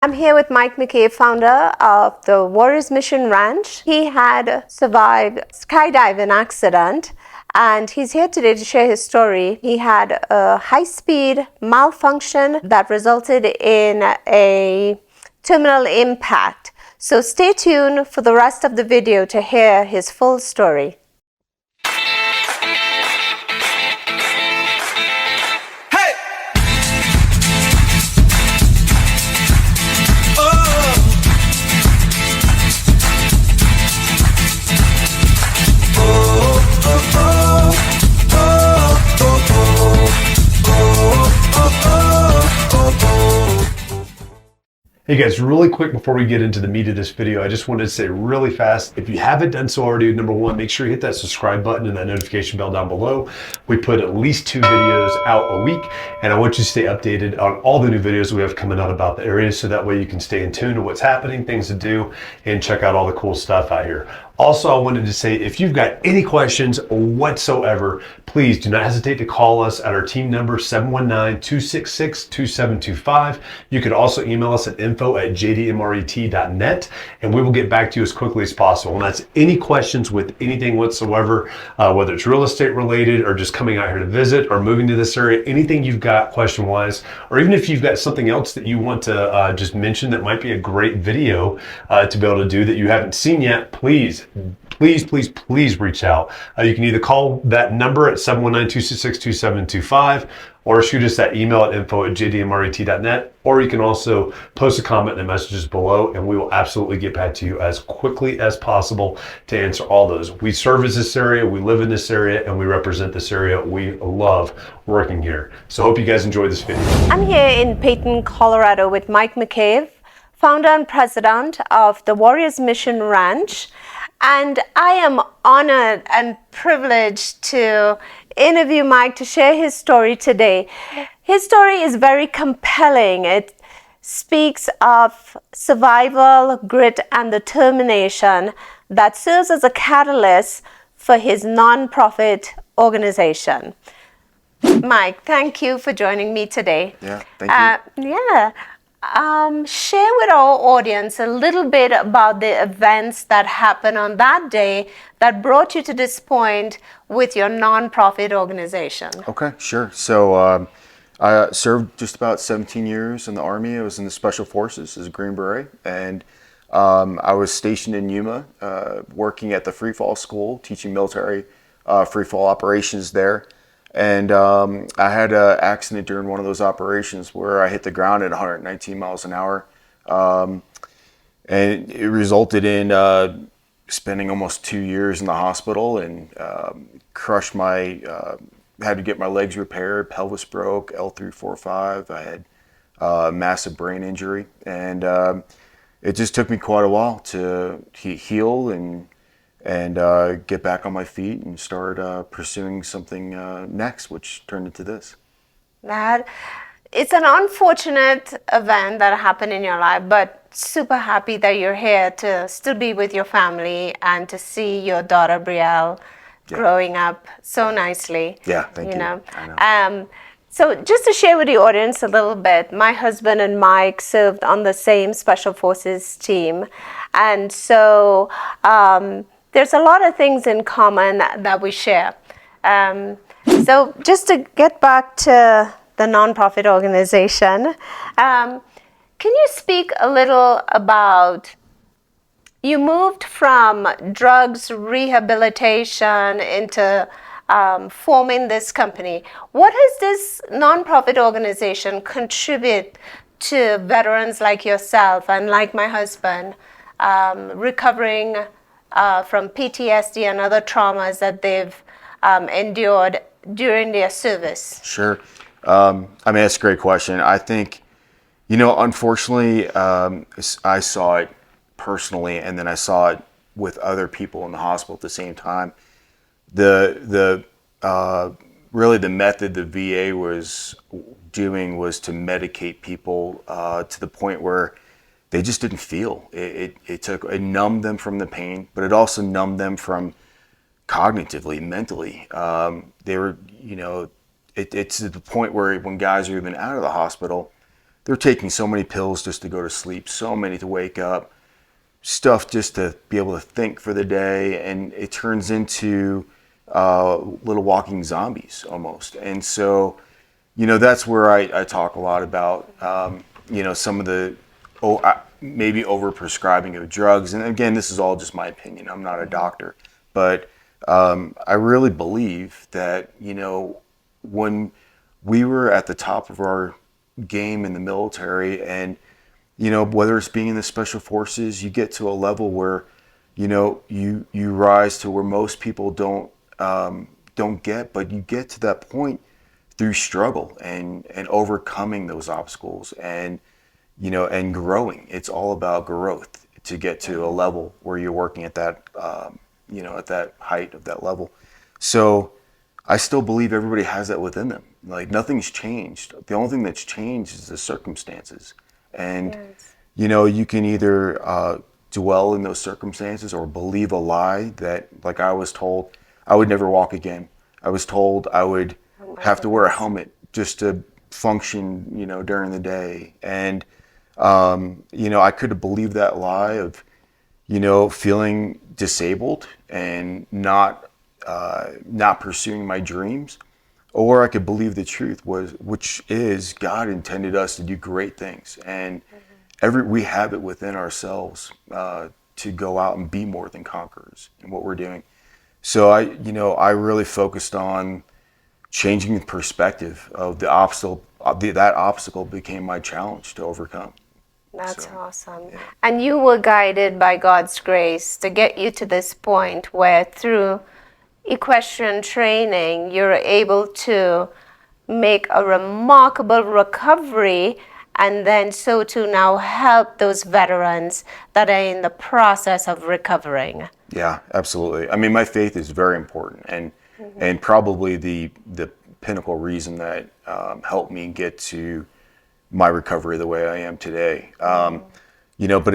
I'm here with Mike McCabe, founder of the Warriors Mission Ranch. He had survived a skydiving accident and he's here today to share his story. He had a high-speed malfunction that resulted in a terminal impact. So stay tuned for the rest of the video to hear his full story. Hey guys, really quick before we get into the meat of this video, I just wanted to say really fast, if you haven't done so already, number one, make sure you hit that subscribe button and that notification bell down below. We put at least 2 videos out a week, and I want you to stay updated on all the new videos we have coming out about the area, so that way you can stay in tune to what's happening, things to do, and check out all the cool stuff out here. Also, I wanted to say, if you've got any questions whatsoever, please do not hesitate to call us at our team number, 719-266-2725. You can also email us at info@jdmret.net, and we will get back to you as quickly as possible. And that's any questions with anything whatsoever, whether it's real estate related or just coming out here to visit or moving to this area, anything you've got question-wise, or even if you've got something else that you want to just mention that might be a great video to be able to do that you haven't seen yet, please reach out. You can either call that number at 719-266-2725 or shoot us that email at info@jdmret.net, or you can also post a comment in the messages below and we will absolutely get back to you as quickly as possible to answer all those. We service this area, we live in this area, and we represent this area. We love working here. So hope you guys enjoyed this video. I'm here in Peyton, Colorado with Mike McCabe, founder and president of the Warriors Mission Ranch. And I am honored and privileged to interview Mike to share his story today. His story is very compelling. It speaks of survival, grit, and determination that serves as a catalyst for his nonprofit organization. Mike, thank you for joining me today. Yeah, thank you. Share with our audience a little bit about the events that happened on that day that brought you to this point with your nonprofit organization. Okay, sure. So I served just about 17 years in the Army. I was in the Special Forces as a Green Beret, and I was stationed in Yuma, working at the Free Fall School, teaching military free fall operations there. And I had an accident during one of those operations where I hit the ground at 119 miles an hour. And it resulted in spending almost 2 years in the hospital and crushed had to get my legs repaired, pelvis broke, L3-4-5. I had massive brain injury. And it just took me quite a while to heal and get back on my feet and start pursuing something next, which turned into this. It's an unfortunate event that happened in your life, but super happy that you're here to still be with your family and to see your daughter Brielle growing up so nicely. Yeah, thank you. Know? I know. So just to share with the audience a little bit, my husband and Mike served on the same Special Forces team, and so there's a lot of things in common that we share. So just to get back to the nonprofit organization, can you speak a little about, you moved from drugs rehabilitation into forming this company. What has this nonprofit organization contribute to veterans like yourself and like my husband, recovering from PTSD and other traumas that they've endured during their service? Sure. I mean, that's a great question. I think, unfortunately, I saw it personally, and then I saw it with other people in the hospital at the same time. Really the method the VA was doing was to medicate people to the point where they just didn't feel. It numbed them from the pain, but it also numbed them from cognitively, mentally. They were, it's to the point where when guys are even out of the hospital, they're taking so many pills just to go to sleep, so many to wake up, stuff just to be able to think for the day, and it turns into little walking zombies almost. And so, that's where I talk a lot about, some of the maybe over-prescribing of drugs. And again, this is all just my opinion. I'm not a doctor. But I really believe that, when we were at the top of our game in the military, and, whether it's being in the special forces, you get to a level where, you rise to where most people don't get, but you get to that point through struggle and overcoming those obstacles and growing. It's all about growth to get to a level where you're working at that at that height of that level. So I still believe everybody has that within them. Like, nothing's changed. The only thing that's changed is the circumstances. And you can either dwell in those circumstances or believe a lie that, like, I was told I would never walk again. I was told I would have to wear a helmet just to function, during the day. And, I could have believed that lie of, feeling disabled and not pursuing my dreams. Or I could believe the truth which is God intended us to do great things. And we have it within ourselves to go out and be more than conquerors in what we're doing. So I really focused on changing the perspective of the obstacle. That obstacle became my challenge to overcome. That's awesome. Yeah. And you were guided by God's grace to get you to this point where, through equestrian training, you're able to make a remarkable recovery, and then so to now help those veterans that are in the process of recovering. Yeah, absolutely. I mean, my faith is very important, and probably the pinnacle reason that helped me get to my recovery the way I am today. But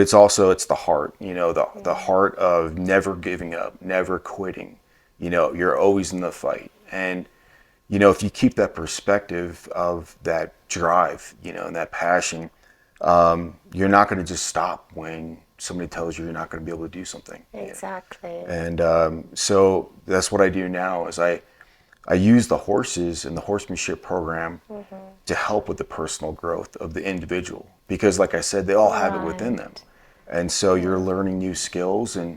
it's the heart, the heart of never giving up, never quitting. You're always in the fight. And, if you keep that perspective of that drive, and that passion, you're not going to just stop when somebody tells you you're not going to be able to do something. Exactly. And so that's what I do now is I use the horses and the horsemanship program to help with the personal growth of the individual, because, like I said, they all have it within them. And so you're learning new skills and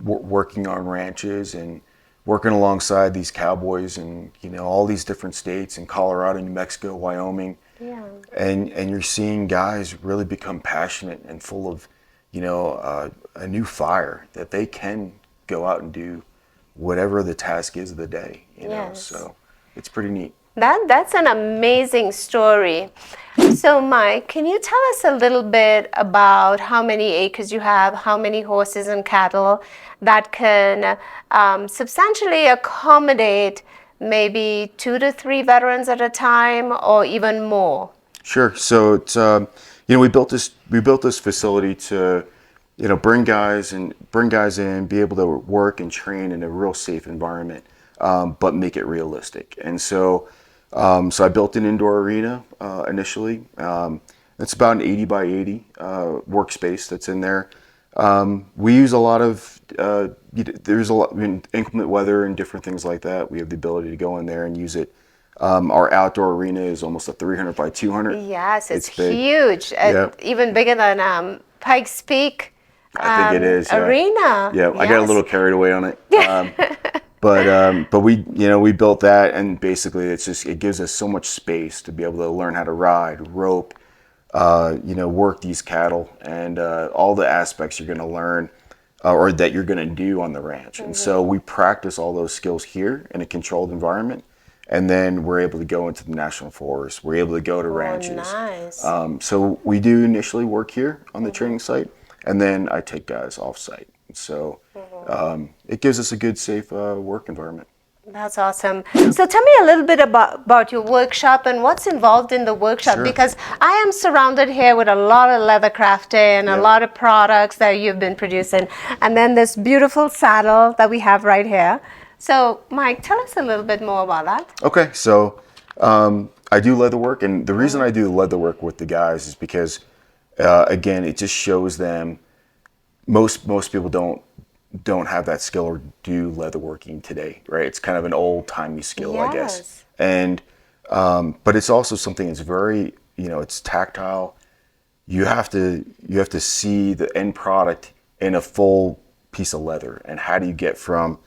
working on ranches and working alongside these cowboys and, all these different states in Colorado, New Mexico, Wyoming. Yeah. And you're seeing guys really become passionate and full of, a new fire that they can go out and do whatever the task is of the day, so it's pretty neat. That's an amazing story. So, Mike, can you tell us a little bit about how many acres you have, how many horses and cattle that can substantially accommodate maybe 2 to 3 veterans at a time, or even more? Sure. So it's we built this facility to bring guys in, be able to work and train in a real safe environment, but make it realistic. And so I built an indoor arena initially. It's about an 80 by 80 workspace that's in there. We use a lot of there's a lot inclement weather and different things like that. We have the ability to go in there and use it. Our outdoor arena is almost a 300 by 200. It's huge. Even bigger than Pikes Peak. I think it is. Arena. Yeah, I got a little carried away on it. But we built that, and basically it gives us so much space to be able to learn how to ride, rope, work these cattle, and all the aspects you're going to learn or that you're going to do on the ranch. And so we practice all those skills here in a controlled environment, and then we're able to go into the national forest. We're able to go to ranches. Nice. So we do initially work here on the training site, and then I take guys off site. So it gives us a good, safe work environment. That's awesome. So tell me a little bit about your workshop and what's involved in the workshop, Sure. because I am surrounded here with a lot of leather crafting, a lot of products that you've been producing, and then this beautiful saddle that we have right here. So Mike, tell us a little bit more about that. Okay, so I do leather work, and the reason I do leather work with the guys is because, again, it just shows them most people don't have that skill or do leather working today, right? It's kind of an old timey skill, I guess. Yes. And but it's also something that's very, it's tactile. You have to see the end product in a full piece of leather, and how do you get from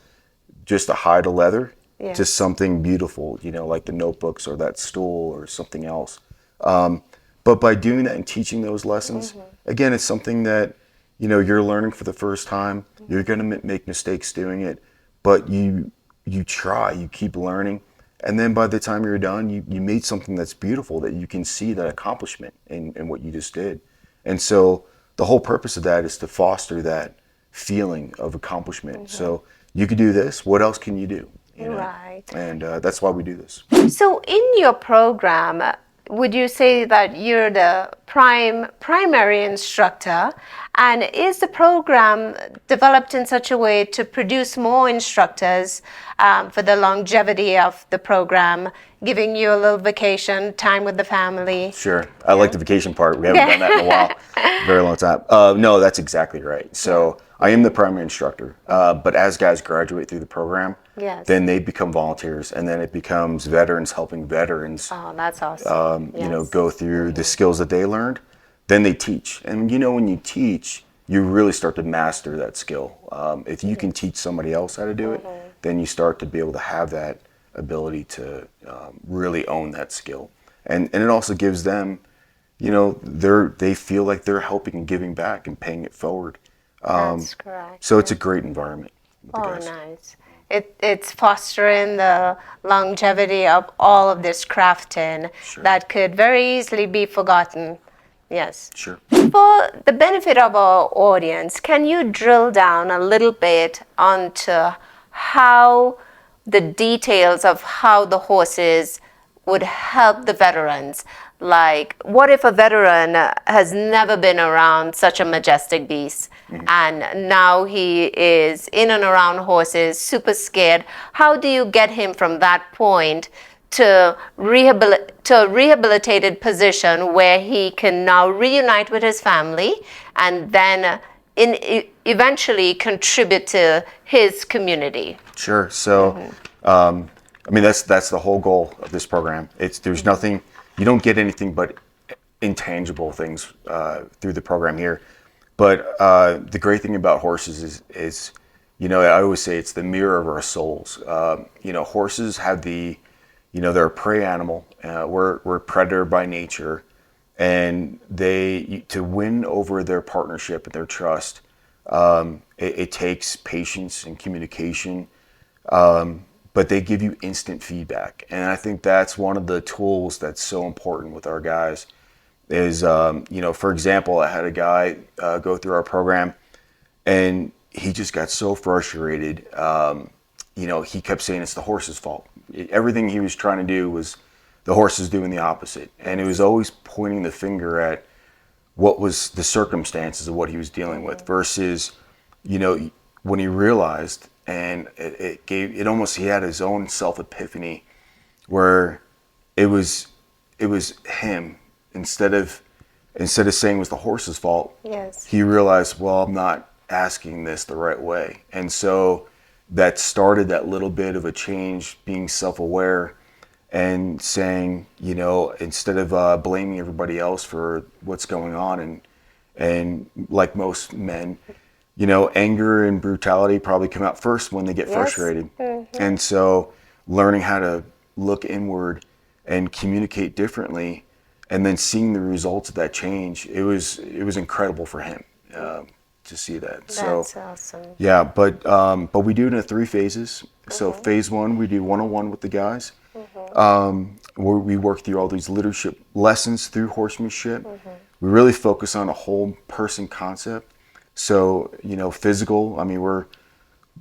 just a hide of leather to Yes. something beautiful, like the notebooks or that stool or something else. But by doing that and teaching those lessons, again, it's something that, you're learning for the first time. You're going to make mistakes doing it, but you try, you keep learning. And then by the time you're done, you made something that's beautiful, that you can see that accomplishment in what you just did. And so the whole purpose of that is to foster that feeling of accomplishment. So you could do this. What else can you do? Right. And that's why we do this. So in your program, would you say that you're the primary instructor? And is the program developed in such a way to produce more instructors for the longevity of the program, giving you a little vacation, time with the family? Sure. I like the vacation part. We haven't done that in a while. Very long time. No, that's exactly right. So I am the primary instructor. But as guys graduate through the program, Yes. then they become volunteers, and then it becomes veterans helping veterans, Oh, that's awesome. Yes. go through the skills that they learned. Then they teach. And when you teach, you really start to master that skill. If you can teach somebody else how to do it, then you start to be able to have that ability to really own that skill. And it also gives them, they feel like they're helping and giving back and paying it forward. That's correct. So it's a great environment with the Oh, guys. nice. It's fostering the longevity of all of this crafting that could very easily be forgotten. Yes. Sure. For the benefit of our audience, can you drill down a little bit onto how the details of how the horses would help the veterans? Like, what if a veteran has never been around such a majestic beast, and now he is in and around horses, super scared? How do you get him from that point to a rehabilitated position where he can now reunite with his family and then eventually contribute to his community? Sure. So, that's the whole goal of this program. There's nothing, you don't get anything but intangible things through the program here. But the great thing about horses is, I always say it's the mirror of our souls. Horses have they're a prey animal. We're a predator by nature, and to win over their partnership and their trust, it takes patience and communication. But they give you instant feedback. And I think that's one of the tools that's so important with our guys is, for example, I had a guy go through our program, and he just got so frustrated. He kept saying it's the horse's fault. Everything he was trying to do was the horse is doing the opposite. And it was always pointing the finger at what was the circumstances of what he was dealing with versus, when he realized, and it almost, he had his own self-epiphany where it was him. Instead of saying it was the horse's fault, Yes. he realized, well, I'm not asking this the right way. And so that started that little bit of a change, being self-aware and saying, instead of blaming everybody else for what's going on, and like most men, anger and brutality probably come out first when they get frustrated. And so learning how to look inward and communicate differently, and then seeing the results of that change, it was incredible for him to see that. That's awesome. Yeah, but we do it in 3 phases. So phase 1, we do one-on-one with the guys, where we work through all these leadership lessons through horsemanship. We really focus on a whole person concept. So, physical, we're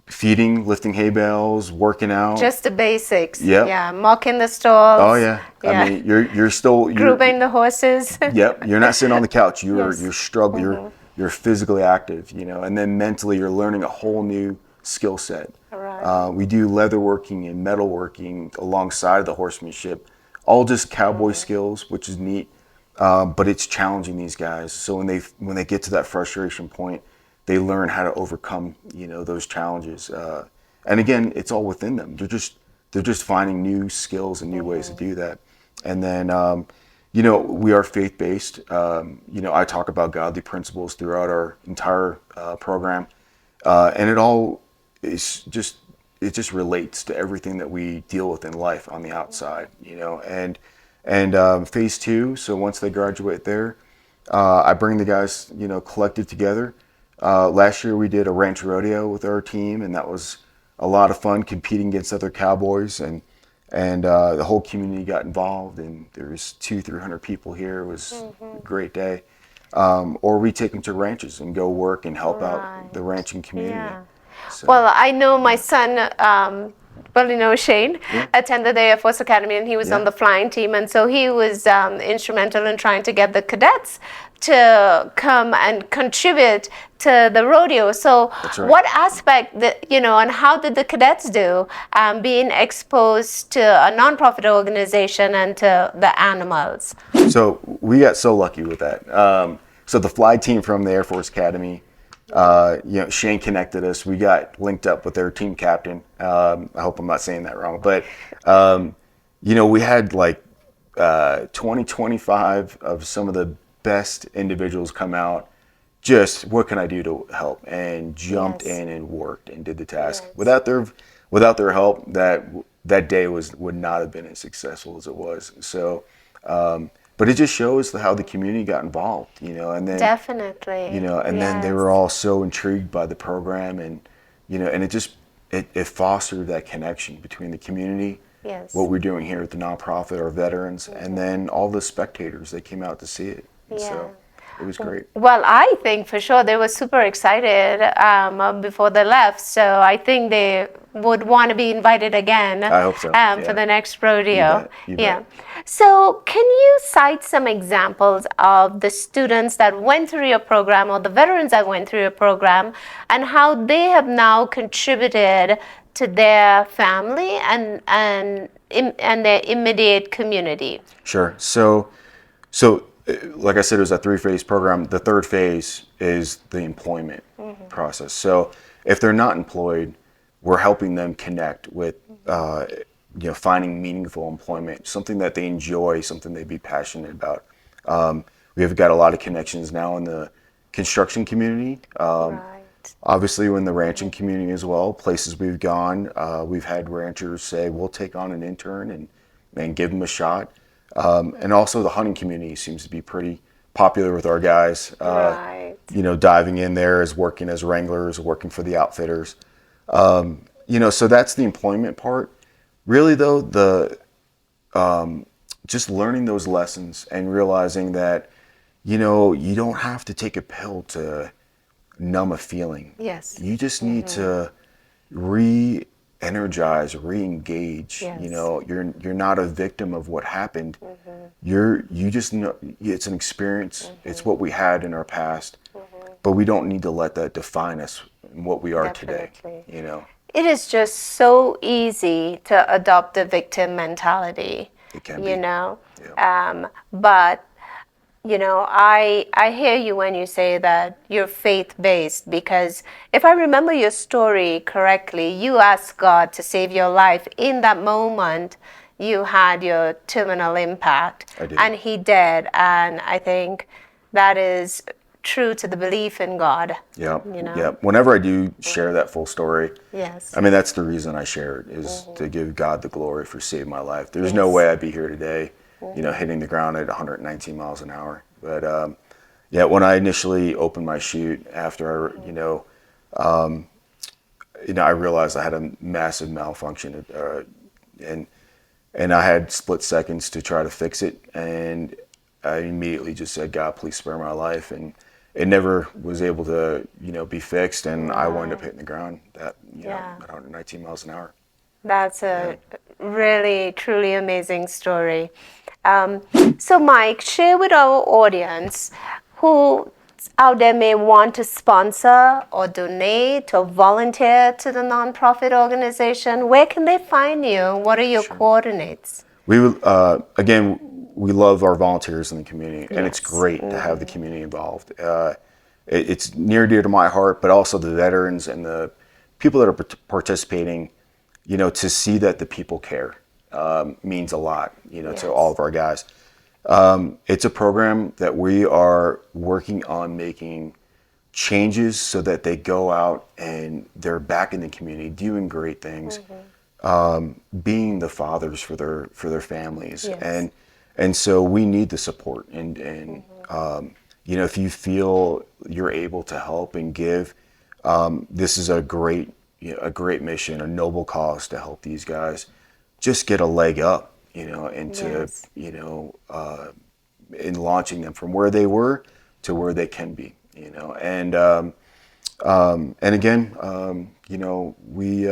feeding, lifting hay bales, working out. Just the basics. Yep. Yeah, mocking the stalls. Oh yeah. You're still Grooming the horses. Yep. You're not sitting on the couch. You're Yes. struggling. You're physically active. And then mentally you're learning a whole new skill set. Right. We do leather working and metal working alongside of the horsemanship all just cowboy skills, which is neat. But it's challenging these guys. So when they get to that frustration point, they learn how to overcome, those challenges. And again, it's all within them. They're just finding new skills and new ways to do that. And then, we are faith-based. I talk about godly principles throughout our entire program, and it just relates to everything that we deal with in life on the outside. And phase 2. So once they graduate there, I bring the guys, collected together. Last year we did a ranch rodeo with our team, and that was a lot of fun, competing against other cowboys, and the whole community got involved, and there was 200-300 people here. It was a great day. Or we take them to ranches and go work and help out the ranching community. Yeah. So, Well, I know my son, Shane, attended the Air Force Academy, and he was on the flying team, and so he was instrumental in trying to get the cadets to come and contribute to the rodeo. So That's right. what aspect, and how did the cadets do being exposed to a nonprofit organization and to the animals? So we got so lucky with that. So the fly team from the Air Force Academy, Shane connected us. We got linked up with their team captain. I hope I'm not saying that wrong, but we had like 25 of some of the best individuals come out. Just what can I do to help, and jumped in and worked and did the task. Without their help, that day would not have been as successful as it was. So. But it just shows how the community got involved, and then Definitely. and then they were all so intrigued by the program, and and it fostered that connection between the community, what we're doing here at the nonprofit, our veterans, and then all the spectators that came out to see it. And so it was great. Well, I think for sure they were super excited before they left, so I think they would want to be invited again. I hope so. For the next rodeo. You bet. So, can you cite some examples of the students that went through your program, or the veterans that went through your program, and how they have now contributed to their family and their immediate community? Sure. So like I said, it was a 3-phase program. The third phase is the employment process. So if they're not employed, we're helping them connect with, finding meaningful employment, something that they enjoy, something they'd be passionate about. We have got a lot of connections now in the construction community. Obviously in the ranching community as well, places we've gone, we've had ranchers say, we'll take on an intern and give them a shot. And also the hunting community seems to be pretty popular with our guys, diving in there as working as wranglers, working for the outfitters. So that's the employment part. Really though, just learning those lessons and realizing that, you don't have to take a pill to numb a feeling. Yes. You just need to re-energize, re-engage. You're not a victim of what happened. You just know it's an experience. It's what we had in our past, but we don't need to let that define us and what we are today. It is just so easy to adopt the victim mentality. It can be. But I hear you when you say that you're faith-based, because if I remember your story correctly, you asked God to save your life. In that moment, you had your terminal impact. I did. And He did. And I think that is true to the belief in God. Yeah. Whenever I do share that full story, Yes. I mean, that's the reason I share it, is to give God the glory for saving my life. There's no way I'd be here today, hitting the ground at 119 miles an hour. But when I initially opened my chute after, I realized I had a massive malfunction, and I had split seconds to try to fix it. And I immediately just said, God, please spare my life. And it never was able to, be fixed. And I wound up hitting the ground at 119 miles an hour. That's a really, truly amazing story. So, Mike, share with our audience who out there may want to sponsor or donate or volunteer to the nonprofit organization. Where can they find you? What are your coordinates? Again, we love our volunteers in the community, and it's Yes. great to have the community involved. It's near and dear to my heart, but also the veterans and the people that are participating. To see that the people care means a lot. To all of our guys. It's a program that we are working on making changes so that they go out and they're back in the community doing great things, being the fathers for their families. Yes. And so we need the support, and if you feel you're able to help and give, this is a great mission, a noble cause to help these guys just get a leg up, into Yes. in launching them from where they were to where they can be, and again, we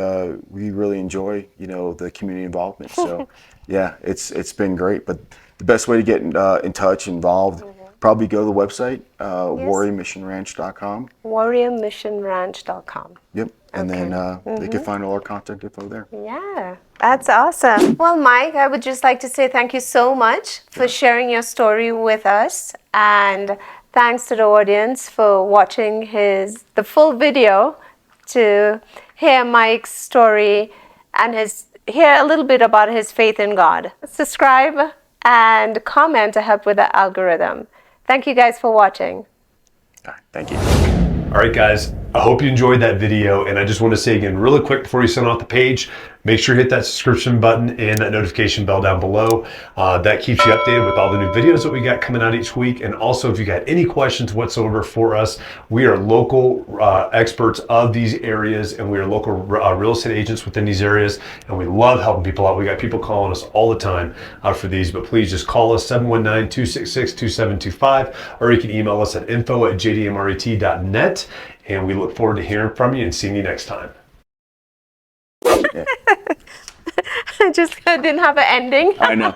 really enjoy, the community involvement. So yeah, it's been great. But the best way to get in touch, involved, probably go to the website, warriormissionranch.com. warriormissionranch.com. Yep. And then they can find all our contact info there. Yeah, that's awesome. Well, Mike, I would just like to say thank you so much for sharing your story with us, and thanks to the audience for watching the full video to hear Mike's story and hear a little bit about his faith in God. Subscribe and comment to help with the algorithm. Thank you guys for watching. All right, thank you. All right, guys, I hope you enjoyed that video. And I just want to say again, really quick before you send off the page, make sure you hit that subscription button and that notification bell down below. That keeps you updated with all the new videos that we got coming out each week. And also, if you got any questions whatsoever for us, we are local experts of these areas, and we are local real estate agents within these areas. And we love helping people out. We got people calling us all the time for these, but please just call us 719-266-2725, or you can email us at info@jdmret.net. And we look forward to hearing from you and seeing you next time. I just didn't have an ending. I know.